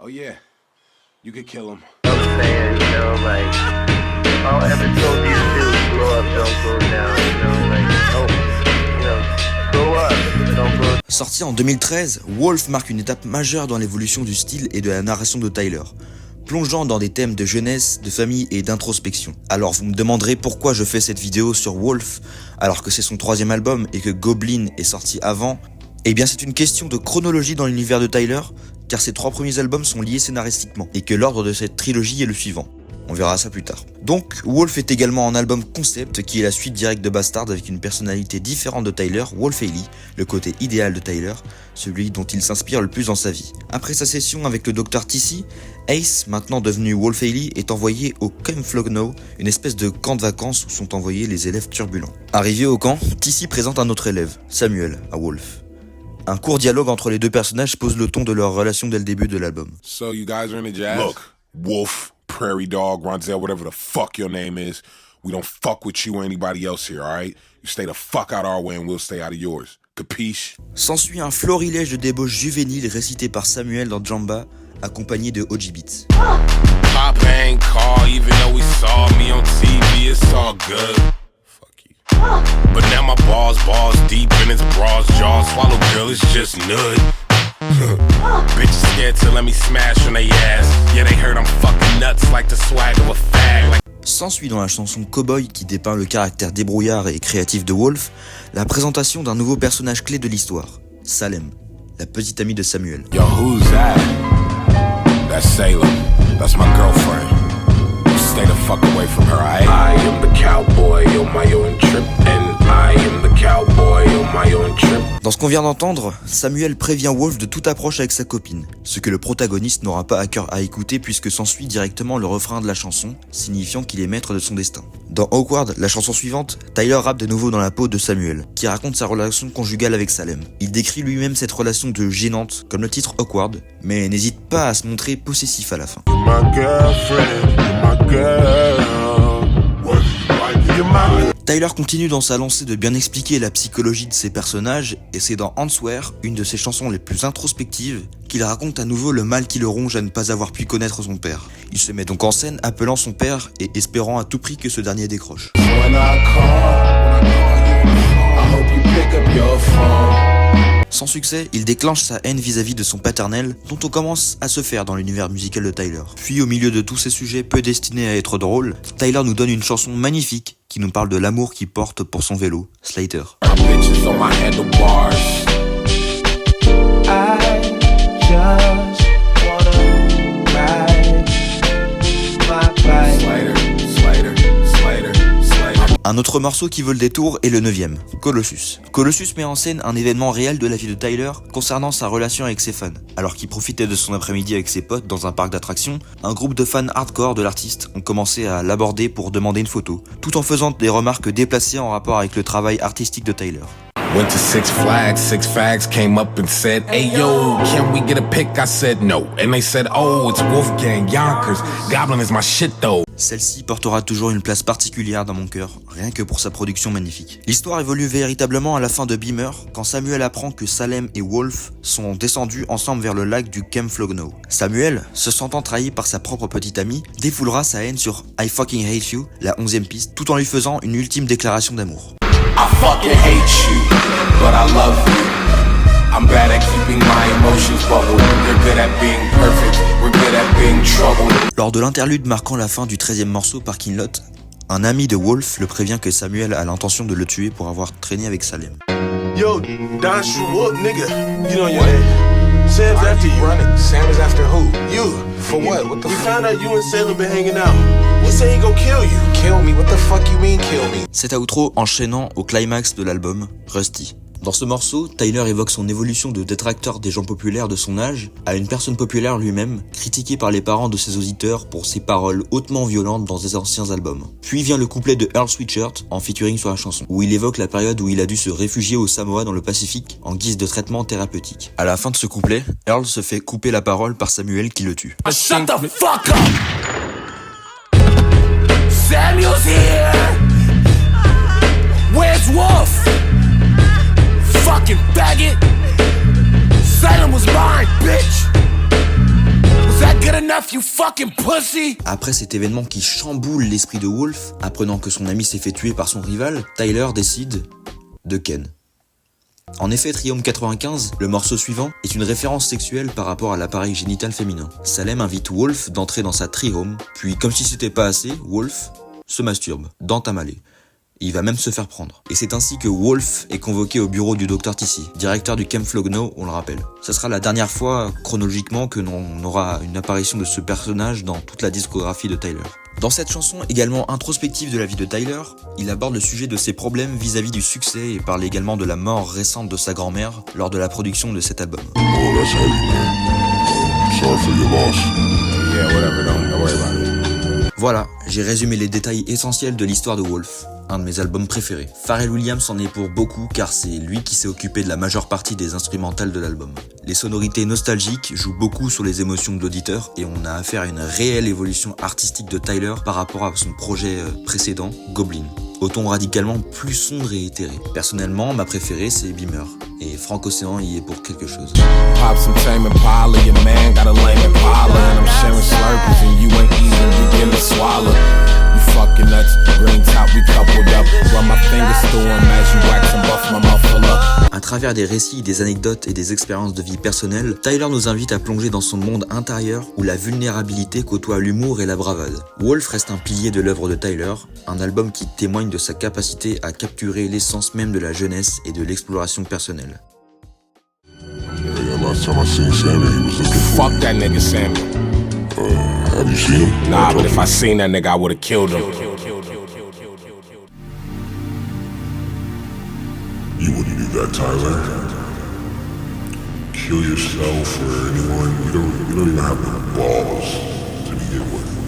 Oh yeah, you could kill him. I'm saying, you know, like, all I ever told you to do is grow up, don't go down, you know, like, oh, you know, grow up, don't go. Sorti en 2013, Wolf marque une étape majeure dans l'évolution du style et de la narration de Tyler, plongeant dans des thèmes de jeunesse, de famille et d'introspection. Alors vous me demanderez pourquoi je fais cette vidéo sur Wolf alors que c'est son 3e album et que Goblin est sorti avant. Eh bien c'est une question de chronologie dans l'univers de Tyler, car ses 3 premiers albums sont liés scénaristiquement, et que l'ordre de cette trilogie est le suivant. On verra ça plus tard. Donc, Wolf est également un album concept qui est la suite directe de Bastard avec une personnalité différente de Tyler, Wolf Haley, le côté idéal de Tyler, celui dont il s'inspire le plus dans sa vie. Après sa session avec le Dr TC, Ace, maintenant devenu Wolf Haley, est envoyé au Camp Flogno, une espèce de camp de vacances où sont envoyés les élèves turbulents. Arrivé au camp, TC présente un autre élève, Samuel, à Wolf. Un court dialogue entre les deux personnages pose le ton de leur relation dès le début de l'album. So you guys are in the jazz? Look, Wolf, Prairie Dog, Ronzel, whatever the fuck your name is, we don't fuck with you or anybody else here, alright? You stay the fuck out our way and we'll stay out of yours. Capiche? S'ensuit un florilège de débauches juvéniles récité par Samuel dans Jamba, accompagné de OG Beats. Pop ain't call, even though he saw me on TV, it's all good. But now my balls deep in his bras, jaws swallow girl, it's just nud. Bitches scared to let me smash on they ass. Yeah, they heard I'm fucking nuts like the swag of a fag. S'ensuit dans la chanson Cowboy, qui dépeint le caractère débrouillard et créatif de Wolf, la présentation d'un nouveau personnage clé de l'histoire, Salem, la petite amie de Samuel. Yo, who's that? That's Salem. That's my girlfriend. Stay the fuck away from her, I am the cowboy on my own trip, and I am the cowboy on my own trip. Dans ce qu'on vient d'entendre, Samuel prévient Wolf de toute approche avec sa copine, ce que le protagoniste n'aura pas à cœur à écouter puisque s'ensuit directement le refrain de la chanson, signifiant qu'il est maître de son destin. Dans Awkward, la chanson suivante, Tyler rappe de nouveau dans la peau de Samuel, qui raconte sa relation conjugale avec Salem. Il décrit lui-même cette relation de gênante, comme le titre Awkward, mais n'hésite pas à se montrer possessif à la fin. Tyler continue dans sa lancée de bien expliquer la psychologie de ses personnages, et c'est dans Answer, une de ses chansons les plus introspectives, qu'il raconte à nouveau le mal qui le ronge à ne pas avoir pu connaître son père. Il se met donc en scène appelant son père et espérant à tout prix que ce dernier décroche. Sans succès, il déclenche sa haine vis-à-vis de son paternel, dont on commence à se faire dans l'univers musical de Tyler. Puis au milieu de tous ces sujets peu destinés à être drôles, Tyler nous donne une chanson magnifique qui nous parle de l'amour qu'il porte pour son vélo, Slater. Un autre morceau qui veut le détour est le 9e, Colossus. Colossus met en scène un événement réel de la vie de Tyler concernant sa relation avec ses fans. Alors qu'il profitait de son après-midi avec ses potes dans un parc d'attractions, un groupe de fans hardcore de l'artiste ont commencé à l'aborder pour demander une photo, tout en faisant des remarques déplacées en rapport avec le travail artistique de Tyler. Went to Six Flags came up and said, hey yo, can we get a pic? I said no. And they said, oh, it's Wolfgang Yonkers. Goblin is my shit though. Celle-ci portera toujours une place particulière dans mon cœur, rien que pour sa production magnifique. L'histoire évolue véritablement à la fin de Beamer, quand Samuel apprend que Salem et Wolf sont descendus ensemble vers le lac du Camp Flogno. Samuel, se sentant trahi par sa propre petite amie, défoulera sa haine sur I Fucking Hate You, la 11e piste, tout en lui faisant une ultime déclaration d'amour. I fucking hate you, but I love you. I'm bad at keeping my emotions bubbled. You're good at being perfect, we're good at being troubled. Lors de l'interlude marquant la fin du 13e morceau Parking Lot, un ami de Wolf le prévient que Samuel a l'intention de le tuer pour avoir traîné avec Salem. Yo, Don Schwartz, nigga, you know your name. Sam's after you. Running. Sam is after who? You. For what? What the fuck? We found out you and Salem been hanging out. He said he gon' kill you. Kill me? What the fuck you mean kill me? Cet outro enchaînant au climax de l'album, Rusty. Dans ce morceau, Tyler évoque son évolution de détracteur des gens populaires de son âge à une personne populaire lui-même, critiqué par les parents de ses auditeurs pour ses paroles hautement violentes dans ses anciens albums. Puis vient le couplet de Earl Sweatshirt en featuring sur la chanson, où il évoque la période où il a dû se réfugier au Samoa dans le Pacifique en guise de traitement thérapeutique. À la fin de ce couplet, Earl se fait couper la parole par Samuel qui le tue. Shut the fuck up! Samuel's here! Where's Wolf? Fucking faggot! Salem was mine, bitch! enough, you fucking pussy! Après cet événement qui chamboule l'esprit de Wolf, apprenant que son ami s'est fait tuer par son rival, Tyler décide de ken. En effet, Triome 95, le morceau suivant, est une référence sexuelle par rapport à l'appareil génital féminin. Salem invite Wolf d'entrer dans sa Triome, puis comme si c'était pas assez, Wolf se masturbe, dent amalée. Il va même se faire prendre. Et c'est ainsi que Wolf est convoqué au bureau du Dr Tissy, directeur du Camp Flogno, on le rappelle. Ça sera la dernière fois, chronologiquement, que l'on aura une apparition de ce personnage dans toute la discographie de Tyler. Dans cette chanson, également introspective de la vie de Tyler, il aborde le sujet de ses problèmes vis-à-vis du succès et parle également de la mort récente de sa grand-mère lors de la production de cet album. Oh, that's heavy, man. Sorry for your loss. Yeah, whatever, don't worry about it. Voilà, j'ai résumé les détails essentiels de l'histoire de Wolf, un de mes albums préférés. Pharrell Williams en est pour beaucoup car c'est lui qui s'est occupé de la majeure partie des instrumentales de l'album. Les sonorités nostalgiques jouent beaucoup sur les émotions de l'auditeur et on a affaire à une réelle évolution artistique de Tyler par rapport à son projet précédent, Goblin, au ton radicalement plus sombre et éthéré. Personnellement, ma préférée c'est Beamer, et Frank Ocean y est pour quelque chose. Pop some tame Impala, your man got a lame Impala, and I'm sharing slurpees and you ain't even begin to swallow. You fucking nuts, green top, we coupled up. Run my fingers through 'em as you wax and buff my muffler. À travers des récits, des anecdotes et des expériences de vie personnelles, Tyler nous invite à plonger dans son monde intérieur où la vulnérabilité côtoie l'humour et la bravade. Wolf reste un pilier de l'œuvre de Tyler, un album qui témoigne de sa capacité à capturer l'essence même de la jeunesse et de l'exploration personnelle. Yeah, last time I seen Sammy, he was looking for Fuck that nigga Sammy. Have you seen him? Nah, but if I seen that nigga, I would've killed him. You wouldn't do that, Tyler. Kill yourself or anyone. You don't even have the balls to begin with.